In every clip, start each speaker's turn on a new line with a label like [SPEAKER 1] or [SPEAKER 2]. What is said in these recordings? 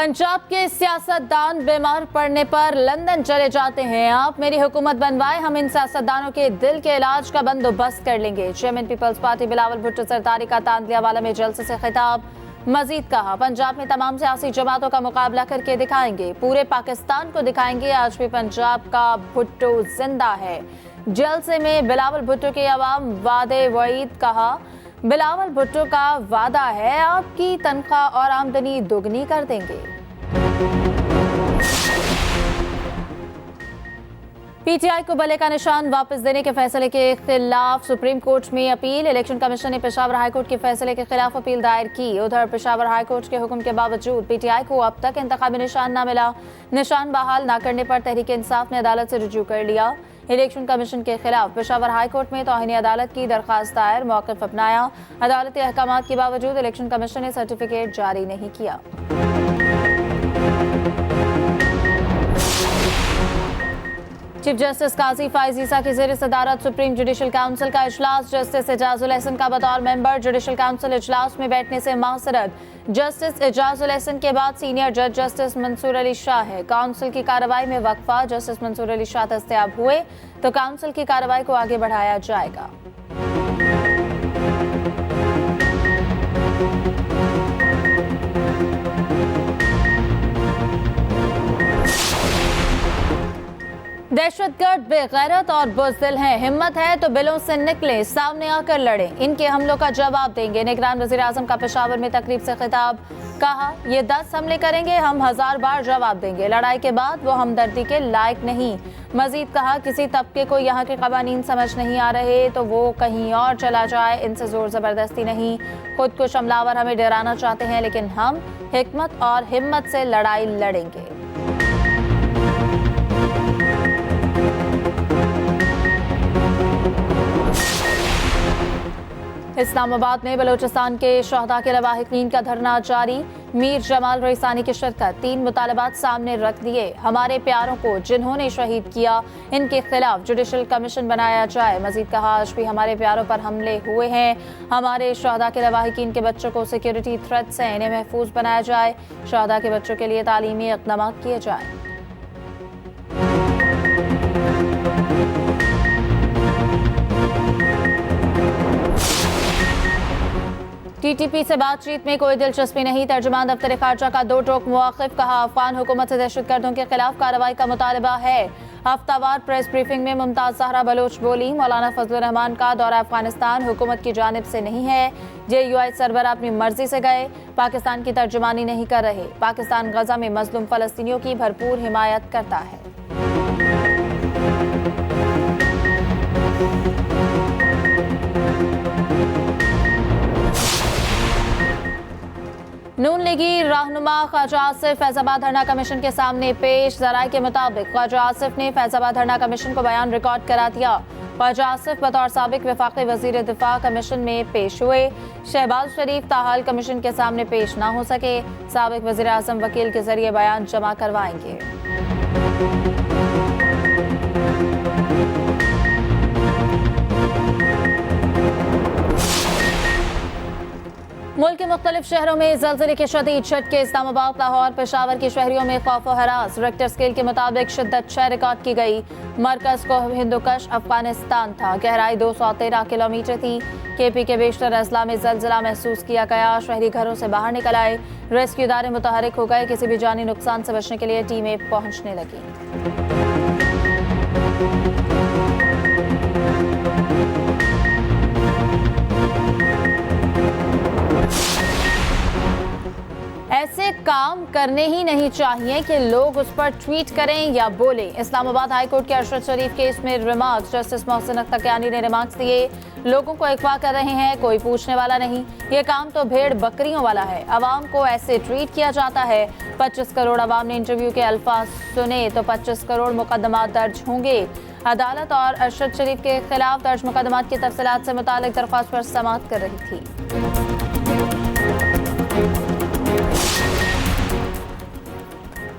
[SPEAKER 1] पंजाब के सियासतदान बीमार पड़ने पर लंदन चले जाते हैं। आप मेरी हुकूमत बनवाए, हम इन सियासतदानों के दिल के इलाज का बंदोबस्त कर लेंगे। Chairman Peoples Party Bilawal Bhutto Zardari का तांदलियावाला में जलसे से खिताब। मजीद कहा, पंजाब में तमाम सियासी जमातों का मुकाबला करके दिखाएंगे, पूरे पाकिस्तान को दिखाएंगे, आज भी पंजाब का भुट्टो जिंदा है। जलसे में बिलावल भुट्टो के अवाम वादे वईद। कहा, बिलावल भुट्टो का वादा है आपकी तनख्वाह और आमदनी दोगुनी कर देंगे। पीटीआई को बल्ले का निशान वापस देने के फैसले के खिलाफ सुप्रीम कोर्ट में अपील। इलेक्शन कमीशन ने पेशावर हाईकोर्ट के फैसले के खिलाफ अपील दायर की। उधर पेशावर हाईकोर्ट के हुक्म के बावजूद पीटीआई को अब तक इंतखाबी निशान न मिला। निशान बहाल न करने पर तहरीक इंसाफ ने अदालत से रुजू कर लिया। इलेक्शन कमीशन के खिलाफ पेशावर हाईकोर्ट में तौहीन अदालत की दरखास्त दायर, मौक़िफ़ अपनाया। अदालती अहकामात के बावजूद इलेक्शन कमीशन ने सर्टिफिकेट जारी नहीं किया। चीफ जस्टिस काजी फाइज ईसा की ज़ेर सदारत सुप्रीम जुडिशल काउंसिल का इजलास। जस्टिस एजाजुल एहसन का बतौर मेंबर जुडिशल काउंसिल इजलास में बैठने से मासरत। जस्टिस एजाजुल एहसन के बाद सीनियर जज जस्टिस मंसूर अली शाह है। काउंसिल की कार्रवाई में वक्फा। जस्टिस मंसूर अली शाह दस्तयाब हुए तो काउंसिल की कार्रवाई को आगे बढ़ाया जाएगा। दहशतगर्द बेगैरत और बुज़दिल हैं, हिम्मत है तो बिलों से निकले, सामने आकर लड़ें, इनके हमलों का जवाब देंगे। निगरान वज़ीर आज़म का पेशावर में तकरीब से खिताब। कहा, ये 10 हमले करेंगे, हम 1000 बार जवाब देंगे। लड़ाई के बाद वो हमदर्दी के लायक नहीं। मजीद कहा, किसी तबके को यहाँ के कवानीन समझ नहीं आ रहे तो वो कहीं और चला जाए, इनसे जोर ज़बरदस्ती नहीं। खुद को हमलावर हमें डराना चाहते हैं, लेकिन हम हिकमत और हिम्मत से लड़ाई लड़ेंगे। इस्लामाबाद में बलोचिस्तान के शहदा के लवाहिकीन का धरना जारी। मीर जमाल रईसानी की शिरकत। 3 मुतालबात सामने रख दिए। हमारे प्यारों को जिन्होंने शहीद किया, इनके खिलाफ जुडिशल कमीशन बनाया जाए। मजीद कहा, आज भी हमारे प्यारों पर हमले हुए हैं। हमारे शहदा के लवाहिकीन के बच्चों को सिक्योरिटी थ्रेट से इन्हें महफूज बनाया जाए। शहदा के बच्चों के लिए तालीमी इक़दाम किए जाएं। टीटीपी से बातचीत में कोई दिलचस्पी नहीं। तर्जुमान दफ्तर खारजा का 2 टोक मौक़िफ़। कहा, अफगान हुकूमत से दहशतगर्दों के खिलाफ कार्रवाई का मुतालबा है। हफ्तावार प्रेस ब्रीफिंग में मुमताज़ ज़हरा बलोच बोली, मौलाना फजलुर रहमान का दौरा अफगानिस्तान हुकूमत की जानिब से नहीं है। JUI सरबराह अपनी मर्जी से गए, पाकिस्तान की तर्जुमानी नहीं कर रहे। पाकिस्तान गजा में मजलूम फ़लस्तीनियों की भरपूर हिमायत करता है। नून लीगी रहनुमा ख्वाजा आसिफ फैजाबाद धरना कमीशन के सामने पेश। जराये के मुताबिक ख्वाजा आसिफ ने फैजाबाद धरना कमीशन को बयान रिकॉर्ड करा दिया। ख्वाजा आसिफ बतौर साबिक वफाकी वजीर दिफा कमीशन में पेश हुए। शहबाज शरीफ ताहाल कमीशन के सामने पेश ना हो सके। साबिक वजीर आज़म वकील के जरिए बयान जमा करवाएंगे। मुल्क के मुख्तलिफ शहरों में ज़लज़ले के शदीद झटके। इस्लामाबाद, लाहौर, पेशावर के शहरियों में खौफ और हरास। रिक्टर स्केल के मुताबिक शिद्दत 6 रिकॉर्ड की गई। मरकज़ को हिंदुकश अफगानिस्तान था। गहराई 213 किलोमीटर थी। KP के बेशतर अजला में ज़लज़ला महसूस किया गया। शहरी घरों से बाहर निकल आए। रेस्क्यू इदारे मुतहरिक हो गए। किसी भी जानी नुकसान से बचने के लिए टीमें पहुँचने लगी। ऐसे काम करने ही नहीं चाहिए कि लोग उस पर ट्वीट करें या बोलें। इस्लामाबाद हाईकोर्ट के अरशद शरीफ केस में रिमार्क्स। जस्टिस मोहसिन अख्तरकियानी ने रिमार्क्स दिए। लोगों को अगवा कर रहे हैं, कोई पूछने वाला नहीं। ये काम तो भेड़ बकरियों वाला है। अवाम को ऐसे ट्वीट किया जाता है। 25 करोड़ अवाम ने इंटरव्यू के अल्फाज सुने तो 25 करोड़ मुकदमा दर्ज होंगे। अदालत और अरशद शरीफ के खिलाफ दर्ज मुकदमात की तफसीलात से मुतालिक दरख्वास्त पर समाअत कर रही थी।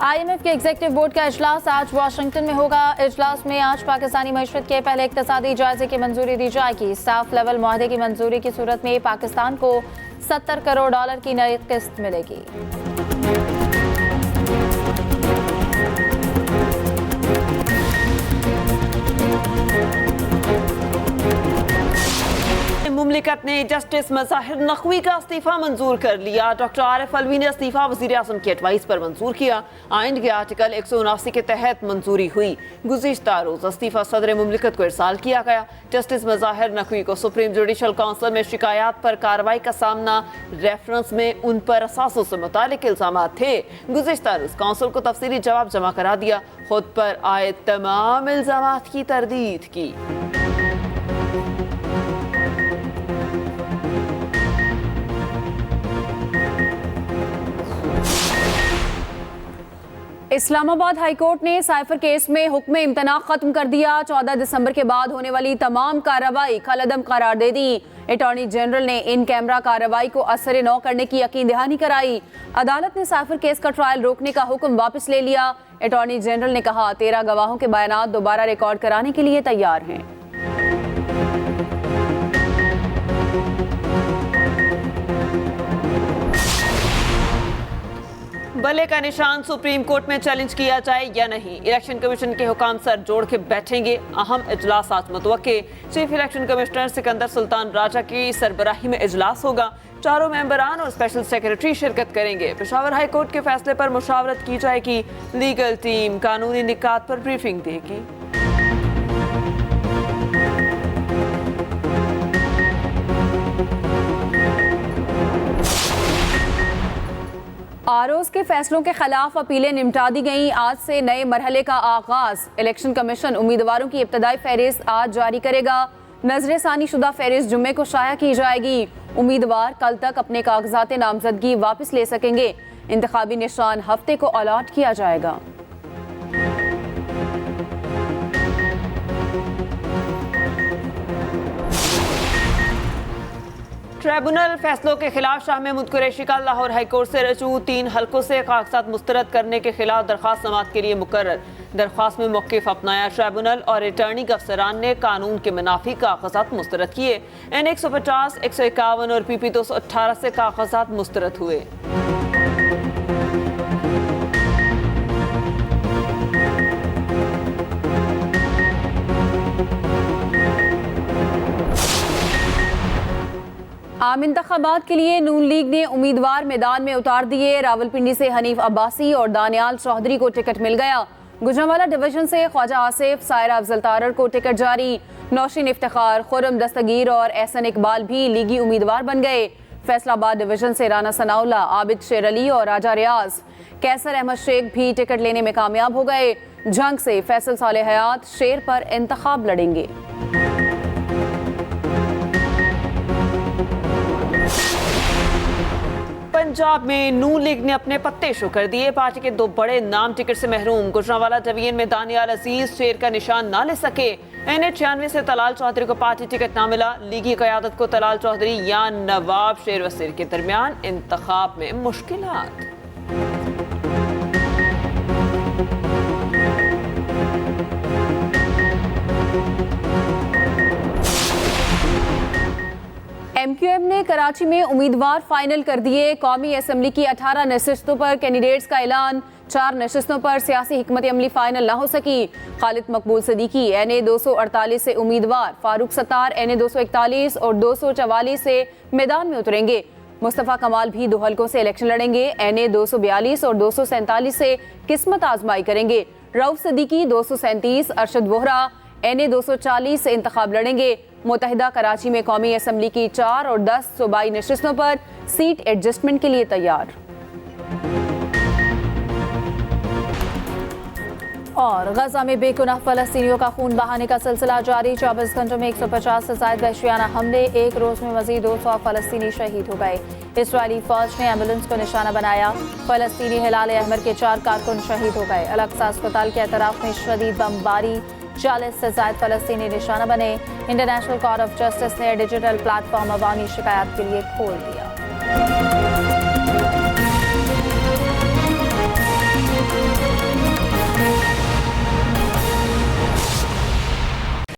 [SPEAKER 1] IMF के एग्जीक्यूटिव बोर्ड का इजलास आज वाशिंगटन में होगा। इजलास में आज पाकिस्तानी मईशत के पहले इक्तिसादी जायजे की मंजूरी दी जाएगी। स्टाफ लेवल मुआहदे की मंजूरी की सूरत में पाकिस्तान को $70 करोड़ की नई किस्त मिलेगी।
[SPEAKER 2] मुमलिकत ने जस्टिस मज़ाहिर नकवी का इस्तीफा मंजूर कर लिया। डॉक्टर आरिफ अलवी ने इस्तीफा वज़ीर आज़म की एडवाइस पर मंजूर किया। आइन के आर्टिकल 179 के तहत मंजूरी हुई। गुज़िश्ता रोज़ इस्तीफा सदर मुमलिकत को इरसाल किया गया। जस्टिस मज़ाहिर नकवी को सुप्रीम जुडिशल काउंसिल में शिकायत पर कार्रवाई का सामना रेफरेंस में उन पर असासों से मुतालिक इल्ज़ाम थे। गुज़िश्ता रोज़ काउंसिल को तफसीली जवाब जमा करा दिया। खुद पर आए तमाम इल्ज़ाम की तरदीद की।
[SPEAKER 3] इस्लामाबाद हाईकोर्ट ने साइफर केस में हुक्म इम्तना खत्म कर दिया। 14 दिसंबर के बाद होने वाली तमाम कार्रवाई कलअदम करार दे दी। अटॉर्नी जनरल ने इन कैमरा कार्रवाई को असर न करने की यकीन दहानी कराई। अदालत ने साइफर केस का ट्रायल रोकने का हुक्म वापस ले लिया। अटॉर्नी जनरल ने कहा 13 गवाहों के बयान दोबारा रिकॉर्ड कराने के लिए तैयार हैं।
[SPEAKER 2] बल्ले का निशान सुप्रीम कोर्ट में चैलेंज किया जाए या नहीं, इलेक्शन कमीशन के हुकाम सर जोड़ के बैठेंगे। अहम इजलास आज मुतवक्के। Chief election commissioner Sikandar Sultan Raja की सरबराही में इजलास होगा। चारों मेंबरान और स्पेशल सेक्रेटरी शिरकत करेंगे। पेशावर हाई कोर्ट के फैसले पर मुशावरत की जाएगी। लीगल टीम कानूनी निकात पर ब्रीफिंग देगी।
[SPEAKER 3] आरओज़ के फैसलों के खिलाफ अपीलें निपटा दी गईं। आज से नए मरहले का आगाज। इलेक्शन कमीशन उम्मीदवारों की इब्तदाई फहरिस्त आज जारी करेगा। नजर सानी शुदा फहरिस्त जुम्मे को शाया की जाएगी। उम्मीदवार कल तक अपने कागजात नामजदगी वापस ले सकेंगे। इंतखाबी निशान हफ्ते को अलॉट किया जाएगा।
[SPEAKER 2] ट्रिब्यूनल फैसलों के खिलाफ शाह महमूद कुरैशी का लाहौर हाईकोर्ट से रजू। 3 हलकों से कागजात मुस्तरद करने के खिलाफ दरख्वास्त समाअत के लिए मुकर्रर। दरख्वास्त में मौक़िफ़ अपनाया। ट्रिब्यूनल और रिटर्निंग अफसरान ने कानून के मुनाफी कागजात मुस्तरद किए। N 150, 151 और PP 218 से कागजात मुस्तरद हुए।
[SPEAKER 3] आम इंतखाबात के लिए नून लीग ने उम्मीदवार मैदान में उतार दिए। रावलपिंडी से हनीफ अब्बासी और दानियाल चौधरी को टिकट मिल गया। गुजरांवाला डिवीजन से ख्वाजा आसिफ, सायरा अफजल तारर को टिकट जारी। नौशीन इफ्तिखार, खुर्रम दस्तगीर और एहसन इकबाल भी लीगी उम्मीदवार बन गए। फैसलाबाद डिवीजन से राना सनाउल्ला, आबिद शेर अली और राजा रियाज, कैसर अहमद शेख भी टिकट लेने में कामयाब हो गए। जंग से फैसल सालेह हयात शेर पर इंतखाब लड़ेंगे।
[SPEAKER 2] पंजाब में नून लीग ने अपने पत्ते शो कर दिए। पार्टी के 2 बड़े नाम टिकट से महरूम। गुजरांवाला डिवीजन में दानियाल अजीज शेर का निशान ना ले सके। NH 96 से तलाल चौधरी को पार्टी टिकट ना मिला। लीगी क़यादत को तलाल चौधरी या नवाब शेर वसीर के दरमियान इंतखाब में मुश्किलात।
[SPEAKER 3] MQM ने कराची में उम्मीदवार फाइनल कर दिए। कौमी असम्बली की 18 नशिस्तों पर कैंडिडेट्स का ऐलान। 4 नशिस्तों पर सियासी हिकमत अमली फाइनल ना हो सकी। खालिद मकबूल सिद्दीकी NA 248 से उम्मीदवार, फारूक सत्तार NA 241 और 244 से मैदान में उतरेंगे। मुस्तफ़ा कमाल भी 2 हलकों से इलेक्शन लड़ेंगे। NA 242 और 247 से किस्मत आजमाई करेंगे। रऊफ सिद्दीकी 237, अरशद वोहरा NA 240 से इंतखाब लड़ेंगे। मुत्तहिदा कराची में कौमी असम्बली की 4 और 10 सूबाई नशिस्तों पर सीट एडजस्टमेंट के लिए तैयार।
[SPEAKER 1] और गजा में बेगुनाह फलस्तीनियों का खून बहाने का सिलसिला जारी। 24 घंटों में 150 से ज्यादा वहशियाना हमले। एक रोज में मजीद 200 फलस्तीनी शहीद हो गए। इसराइली फौज ने एम्बुलेंस को निशाना बनाया। फलस्तीनी हिलाल अहमर के 4 कारकुन शहीद हो गए। अल-अक्सा अस्पताल के अतराफ में शदीद बमबारी। 40 से ज्यादा फलस्तीनी निशाना बने। इंटरनेशनल कोर्ट ऑफ जस्टिस ने डिजिटल प्लेटफॉर्म अवामी शिकायत के लिए खोल दिया।